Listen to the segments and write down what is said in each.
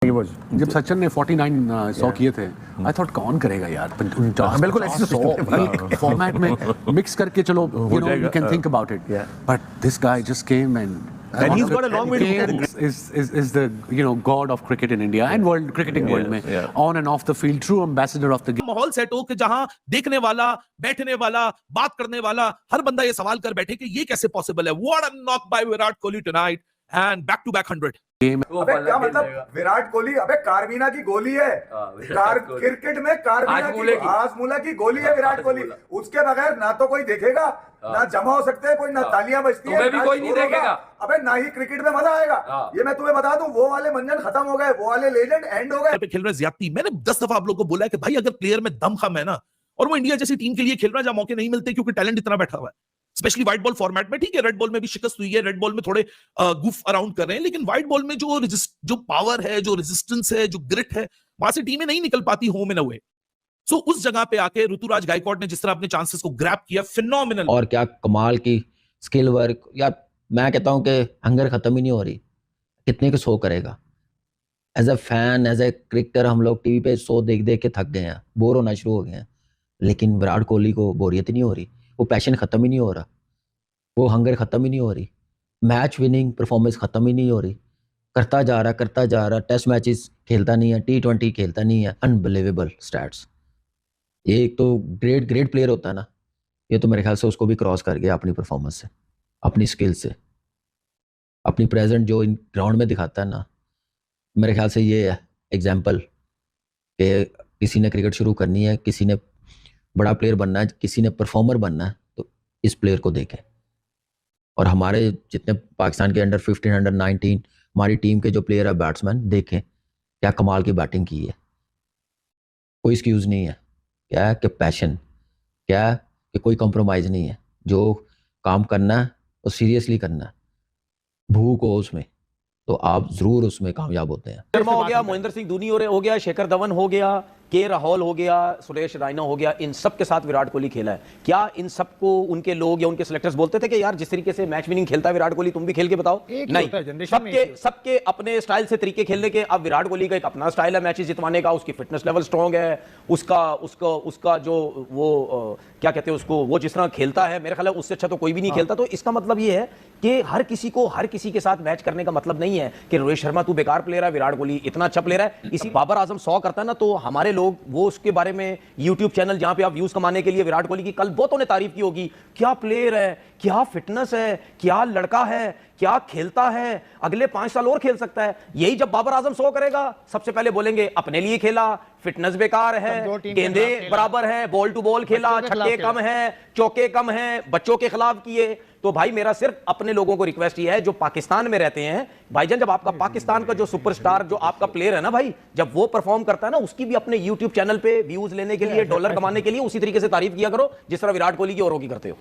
जब सचिन ने 49 100 किए थे, आई थॉट कौन करेगा यार 49 बिल्कुल ऐसे 100 फॉर्मेट में मिक्स करके चलो you can think about it, but this guy just came and he's got a long way to go. is the god of cricket in India and world cricketing world में on and off the field, true ambassador of the game. माहौल set हो कि जहां देखने वाला, बैठने वाला, बात करने वाला हर बंदा ये सवाल कर बैठे कि ये कैसे पॉसिबल है. What a knock by Virat Kohli tonight and back to back 100. अबे क्या मतलब विराट कोहली, अबे कारमीना की गोली है. क्रिकेट में कारमीना हाजमूला की गोली है विराट कोहली. उसके बगैर ना तो कोई देखेगा, ना जमा हो सकते हैं कोई, ना तालियां बजती है, भी कोई नहीं देखेगा. अबे ना ही क्रिकेट में मजा आएगा. ये मैं तुम्हें बता दूं, वो वाले मंजन खत्म हो गए, वो वाले लेजेंड एंड हो गए. खेल रहे ज्यादती. मैंने 10 दफा आप लोगों को बोला है कि भाई अगर प्लेयर में दम खम है ना, और वो इंडिया जैसी टीम के लिए खेल रहा है जहां मौके नहीं मिलते क्योंकि टैलेंट इतना बैठा हुआ है, स्पेशली व्हाइट बॉल फॉर्मेट में. ठीक है, रेड बॉल में भी शिकस्त हुई है, रेड बॉल में थोड़े गुफ अराउंड कर रहे हैं, लेकिन व्हाइट बॉल में जो पावर है, जो रेजिस्टेंस है, जो ग्रिट है, वहां से टीमें नहीं निकल पाती होम इन अ वे. सो उस जगह पे आके ऋतुराज गायकवाड ने जिस तरह अपने चांसेस को ग्रैब किया, फिनोमिनल. और क्या कमाल की स्किल वर्क. या मैं कहता हूं कि हंगर खत्म ही नहीं हो रही. कितने के 100 करेगा. As a fan, as a cricketer हम लोग टीवी पे 100 देख देख के थक गए हैं, बोर होना शुरू हो गए हैं. लेकिन विराट कोहली को बोरियत ही नहीं हो रही. वो पैशन खत्म ही नहीं हो रहा. वो हंगर खत्म ही नहीं हो रही. मैच विनिंग परफॉर्मेंस खत्म ही नहीं हो रही. करता जा रहा. टेस्ट मैचेस खेलता नहीं है, T20 खेलता नहीं है. Unbelievable stats. ये एक तो ग्रेट प्लेयर होता है ना, ये तो मेरे ख्याल से उसको भी क्रॉस कर गया अपनी परफॉर्मेंस से, अपनी स्किल से, अपनी प्रेजेंट जो इन ग्राउंड में दिखाता है ना. मेरे ख्याल से ये है एग्जाम्पल कि किसी ने क्रिकेट शुरू करनी है, किसी ने बड़ा प्लेयर बनना है, किसी ने परफॉर्मर बनना है, तो इस प्लेयर को देखें. और हमारे जितने पाकिस्तान के अंडर 15 अंडर 19 हमारी टीम के जो प्लेयर है बैट्समैन, देखें क्या कमाल की बैटिंग की है. कोई एक्सक्यूज़ नहीं है. क्या है कि पैशन, क्या है कि कोई कॉम्प्रोमाइज़ नहीं है. जो काम करना है वो सीरियसली करना है. भूख हो उसमें तो आप ज़रूर उसमें कामयाब होते हैं. शर्मा हो गया, महेंद्र सिंह धोनी हो गया, शेखर धवन हो गया, के राहुल हो गया, सुरेश रैना हो गया. इन सब के साथ विराट कोहली खेला है. क्या इन सबको उनके लोग या उनके सिलेक्टर्स बोलते थे कि यार जिस तरीके से मैच विनिंग खेलता है विराट कोहली, तुम भी खेल के बताओ? नहीं, सबके अपने स्टाइल से तरीके खेलने के. अब विराट कोहली का एक अपना स्टाइल है मैचेस जितवाने का. उसकी फिटनेस लेवल स्ट्रांग है. उसका जो वो क्या कहते हैं उसको, वो जिस तरह खेलता है मेरे ख्याल है उससे अच्छा तो कोई भी नहीं खेलता. तो इसका मतलब ये है कि हर किसी के साथ मैच करने का मतलब नहीं है कि रोहित शर्मा तू बेकार प्लेयर है, विराट कोहली इतना अच्छा प्लेयर है. इसी बाबर आजम 100 करता है ना, तो हमारे लोग वो उसके बारे में यूट्यूब चैनल जहां पे आप व्यूज कमाने के लिए विराट कोहली की कल बहुतों ने तारीफ की होगी. क्या प्लेयर है, क्या फिटनेस है, क्या लड़का है, क्या खेलता है, अगले 5 साल और खेल सकता है. यही जब बाबर आजम 100 करेगा, सबसे पहले बोलेंगे अपने लिए खेला, फिटनेस बेकार है, गेंदे बराबर है, बॉल टू बॉल खेला, छक्के कम है, चौके कम है, बच्चों के खिलाफ किए. तो भाई मेरा सिर्फ अपने लोगों को रिक्वेस्ट ये है जो पाकिस्तान में रहते हैं, भाईजान जब आपका पाकिस्तान का जो सुपरस्टार जो आपका प्लेयर है ना भाई, जब वो परफॉर्म करता है ना, उसकी भी अपने यूट्यूब चैनल पे व्यूज लेने के लिए, डॉलर कमाने के लिए उसी तरीके से तारीफ किया करो जिस तरह विराट कोहली की औरों की करते हो.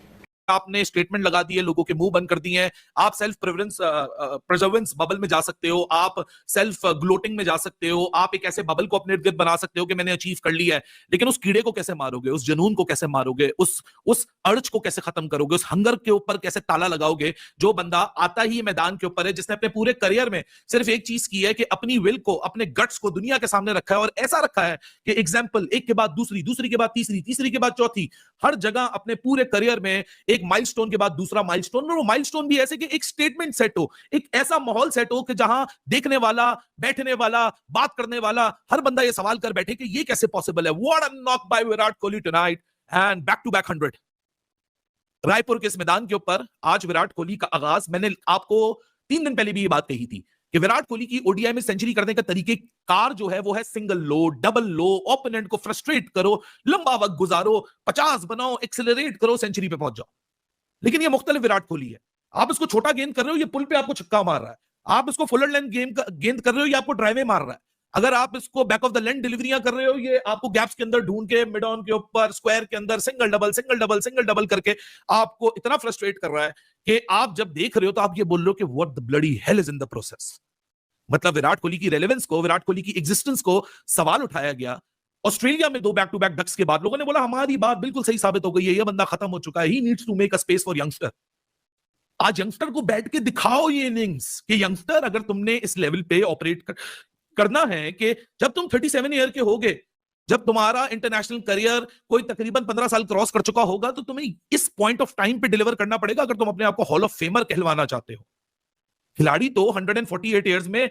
आपने स्टेटमेंट लगा दिए, लोगों के मुंह बंद कर दिए हैं. आप सेल्फ प्रिजर्वेंस बबल में जा सकते हो, आप सेल्फ ग्लोटिंग में जा सकते हो, आप एक ऐसे बबल को अपने इर्द गिर्द बना सकते हो कि मैंने अचीव कर लिया है. लेकिन उस कीड़े को कैसे मारोगे, उस जुनून को कैसे मारोगे, उस अर्ज को कैसे खत्म करोगे, उस हंगर के ऊपर कैसे ताला लगाओगे जो बंदा आता ही मैदान के ऊपर है, जिसने अपने पूरे करियर में सिर्फ एक चीज की है कि अपनी विल को, अपने गट्स को दुनिया के सामने रखा है. और ऐसा रखा है कि एग्जाम्पल एक के बाद दूसरी, दूसरी के बाद तीसरी, तीसरी के बाद चौथी, हर जगह अपने पूरे करियर में एक माइलस्टोन के बाद दूसरा माइलस्टोन, और वो माइलस्टोन भी ऐसे कि एक स्टेटमेंट सेट हो, एक ऐसा माहौल सेट हो कि जहां देखने वाला, बैठने वाला, बात करने वाला हर बंदा ये सवाल कर बैठे कि ये कैसे पॉसिबल है. What a knock by Virat Kohli tonight and back to back 100. Raipur के इस मैदान के ऊपर आज विराट कोहली का आगाज. मैंने आपको 3 दिन पहले भी ये बात कही थी कि विराट कोहली की ओडीआई में सेंचुरी करने का तरीके कार जो है वो है सिंगल लो, डबल लो, ओपोनेंट को फ्रस्ट्रेट करो, लंबा वक्त गुजारो, 50 बनाओ, एक्सेलरेट करो, सेंचुरी पे पहुंच जाओ. लेकिन ये मुख्तलिफ विराट कोहली है. आप इसको छोटा गेंद कर रहे हो, ये पुल पे आपको छक्का मार रहा है. आप इसको फुलर लेंथ गेंद कर रहे हो, ये आपको ड्राइवे मार रहा है. अगर आप इसको बैक ऑफ द लेंथ डिलीवरियां कर रहे हो, ये आपको गैप्स के अंदर ढूंढ के, मिड ऑन के ऊपर, स्क्वायर के अंदर single double single double single double करके आपको इतना फ्रस्ट्रेट कर रहा है कि आप जब देख रहे हो तो आप ये बोल रहे हो कि what the bloody hell is in the process. मतलब विराट कोहली की रेलेवेंस को, विराट कोहली की एग्जिस्टेंस को सवाल उठाया गया. ऑस्ट्रेलिया में 2 बैक टू बैक डक्स के बाद लोगों ने बोला हमारी बात बिल्कुल सही साबित हो गई है, ये बंदा खत्म हो चुका है, he needs to make a space for youngster. आज यंगस्टर को बैठ के दिखाओ ये इनिंग्स कि यंगस्टर अगर तुमने इस लेवल पे ऑपरेट कर, करना है कि जब तुम 37 ईयर के होगे, जब तुम्हारा इंटरनेशनल करियर कोई तकरीबन 15 साल क्रॉस कर चुका होगा, तो तुम्हें इस पॉइंट ऑफ टाइम पे डिलीवर करना पड़ेगा अगर तुम अपने आप को हॉल ऑफ फेमर कहलवाना चाहते हो। खिलाड़ी तो 148 ईयर्स में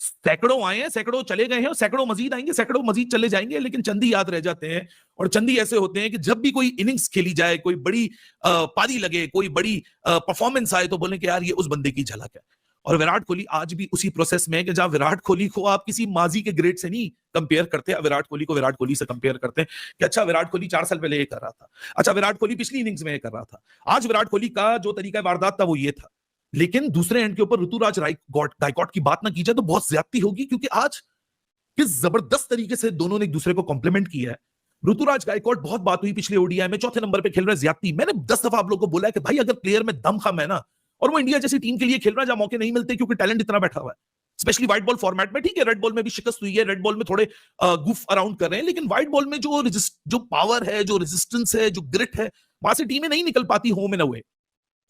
सैकड़ों आए हैं, सैकड़ों चले गए हैं और सैकड़ों मजीद आएंगे, सैकड़ों मजीद चले जाएंगे, लेकिन चंद ही याद रह जाते हैं। और चंद ही ऐसे होते हैं कि जब भी कोई इनिंग्स खेली जाए, कोई बड़ी पारी लगे, कोई बड़ी परफॉर्मेंस आए, तो बोलें कि यार ये उस बंदे की झलक है। और विराट कोहली आज भी उसी प्रोसेस में है कि जहां विराट कोहली को आप किसी माजी के ग्रेड से नहीं कंपेयर करते, विराट कोहली को विराट कोहली से कंपेयर करते हैं कि अच्छा विराट कोहली 4 साल पहले ये कर रहा था, अच्छा विराट कोहली पिछली इनिंग्स में ये कर रहा था, आज विराट कोहली का जो तरीका वारदात था वो ये था। लेकिन दूसरे एंड के ऊपर ऋतुराज गायकवाड की बात ना की जाए तो बहुत ज्यादती होगी, क्योंकि आज किस जबरदस्त तरीके से दोनों ने एक दूसरे को कॉम्प्लीमेंट किया है। ऋतुराज गायकवाड, बहुत बात हुई पिछले ओडीआई में, चौथे नंबर पे खेल रहे, ज्यादती। मैंने 10 दफा आप लोगों को बोला है कि भाई अगर प्लेयर में दमखम है ना, और वो इंडिया जैसी टीम के लिए खेल रहा है जहां मौके नहीं मिलते क्योंकि टैलेंट इतना बैठा हुआ है, स्पेशली व्हाइट बॉल फॉर्मेट में। ठीक है, रेड बॉल में भी शिकस्त हुई है, रेड बॉल में थोड़े गुफ अराउंड कर रहे हैं, लेकिन व्हाइट बॉल में जो पावर है, जो रेजिस्टेंस है, जो ग्रिट है, वहां से टीमें नहीं निकल पाती होम इन अ वे।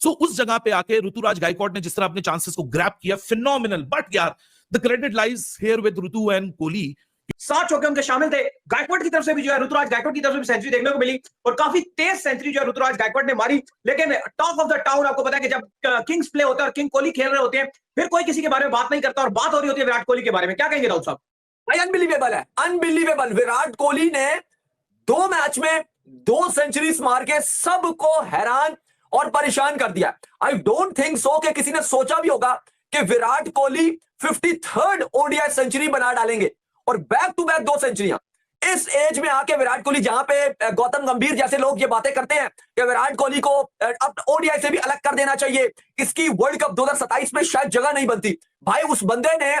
सो उस जगह पे आके ऋतुराज गायकवाड ने जिस तरह अपने चांसेस को ग्रैब किया, फिनोमिनल। बट यार the credit lies here with Ritu and Kohli. 7 चौके उनके शामिल थे। गायकवाड की तरफ से भी जो है, ऋतुराज गायकवाड की तरफ से भी सेंचुरी देखने को मिली और काफी तेज सेंचुरी जो है ऋतुराज गायकवाड ने मारी। लेकिन टॉक ऑफ द टाउन, आपको पता है कि जब किंग्स प्ले होता है और किंग कोहली खेल रहे होते हैं, फिर कोई किसी के बारे में बात नहीं करता और बात हो रही होती है विराट कोहली के बारे में। क्या कहेंगे राउत साहब? भाई अनबिलीवेबल है, अनबिलीवेबल। विराट कोहली ने 2 मैच में 2 सेंचुरीज मार के सबको हैरान और परेशान कर दिया। आई डोंट थिंक सो कि किसी ने सोचा भी होगा कि Virat Kohli 53rd ODI century बना डालेंगे और बैक टू बैक 2 सेंचुरियां। इस एज में आके विराट कोहली, जहां पे गौतम गंभीर जैसे लोग ये बातें करते हैं कि विराट कोहली को अब ओडीआई से भी अलग कर देना चाहिए, इसकी वर्ल्ड कप 2027 में शायद जगह नहीं बनती। भाई उस बंदे ने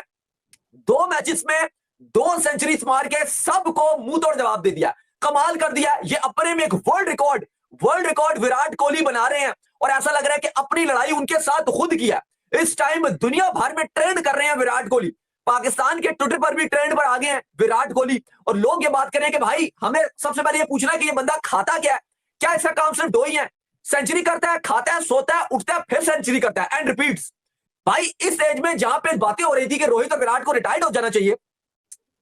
2 मैचेस में 2 सेंचुरीज मार के सबको मुंह तोड़ जवाब दे दिया, कमाल कर दिया। ये अपने में एक वर्ल्ड रिकॉर्ड विराट कोहली बना रहे हैं और ऐसा लग रहा है कि अपनी लड़ाई उनके साथ खुद किया। इस टाइम दुनिया भर में ट्रेंड कर रहे हैं विराट कोहली, पाकिस्तान के ट्विटर पर भी ट्रेंड पर आ गए हैं विराट कोहली। और लोग ये बात करें कि भाई हमें सबसे पहले ये पूछना है कि ये बंदा खाता क्या है? क्या इसका काम सिर्फ 2 ही है? सेंचुरी करता है, खाता है, सोता है, उठता है, फिर सेंचुरी करता है एंड रिपीट्स। भाई इस एज में जहां पे बातें हो रही थी कि रोहित और विराट को रिटायर्ड हो जाना चाहिए,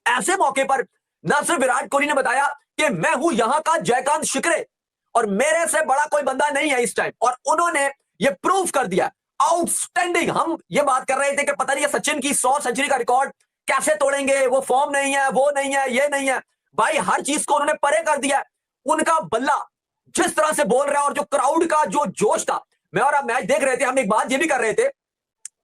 ऐसे मौके पर ना सिर्फ विराट कोहली ने बताया कि मैं हूं यहां का जयकांत शिकरे और मेरे से बड़ा कोई बंदा नहीं है इस टाइम, और उन्होंने ये प्रूव कर दिया। आउटस्टैंडिंग। हम ये बात कर रहे थे कि पता नहीं सचिन की 100 सेंचुरी का रिकॉर्ड कैसे तोड़ेंगे, वो फॉर्म नहीं है, वो नहीं है, ये नहीं है। भाई हर चीज को उन्होंने परे कर दिया। उनका बल्ला जिस तरह से बोल रहा है और जो क्राउड का जो जोश था, मैं और आप मैच देख रहे थे, हम एक बात ये भी कर रहे थे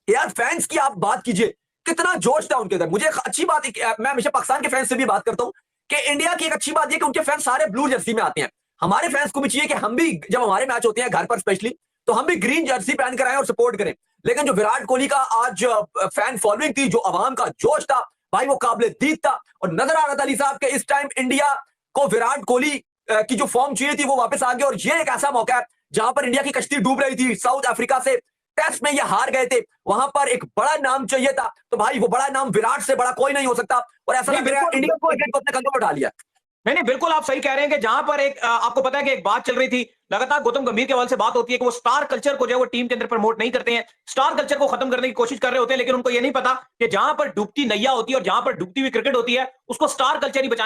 यार, फैंस की आप बात कीजिए, कितना जोश था उनके अंदर। मुझे एक अच्छी बात, मैं हमेशा पाकिस्तान के फैंस से भी बात करता हूं कि इंडिया की एक अच्छी बात यह कि उनके फैंस सारे ब्लू जर्सी में आते हैं। हमारे फैंस को भी चाहिए कि हम भी जब हमारे मैच होते हैं घर पर स्पेशली, तो हम भी ग्रीन जर्सी पहन कर आए और सपोर्ट करें। लेकिन जो विराट कोहली का आज फैन फॉलोइंग थी, जो अवाम का जोश था, भाई वो काबिल दीद था। और नजर आ रहा था अली साहब के इस टाइम इंडिया को विराट कोहली की जो फॉर्म चाहिए थी वो वापस आ गई। और ये एक ऐसा मौका है जहां पर इंडिया की कश्ती डूब रही थी, साउथ अफ्रीका से टेस्ट में ये हार गए थे, वहां पर एक बड़ा नाम चाहिए था, तो भाई वो बड़ा नाम विराट से बड़ा कोई नहीं हो सकता। और ऐसा लग रहा है इंडिया को अपने कंधों पर उठा लिया। नहीं, बिल्कुल आप सही कह रहे हैं कि जहां पर एक आपको पता है कि एक बात चल रही थी, लगातार गौतम गंभीर के हवाले से बात होती है कि वो स्टार कल्चर को जो है वो टीम के अंदर प्रमोट नहीं करते हैं, स्टार कल्चर को खत्म करने की कोशिश कर रहे होते हैं, लेकिन उनको ये नहीं पता कि जहां पर डूबती नैया होती है और जहां पर डूबती हुई क्रिकेट होती है, उसको स्टार कल्चर ही बचाना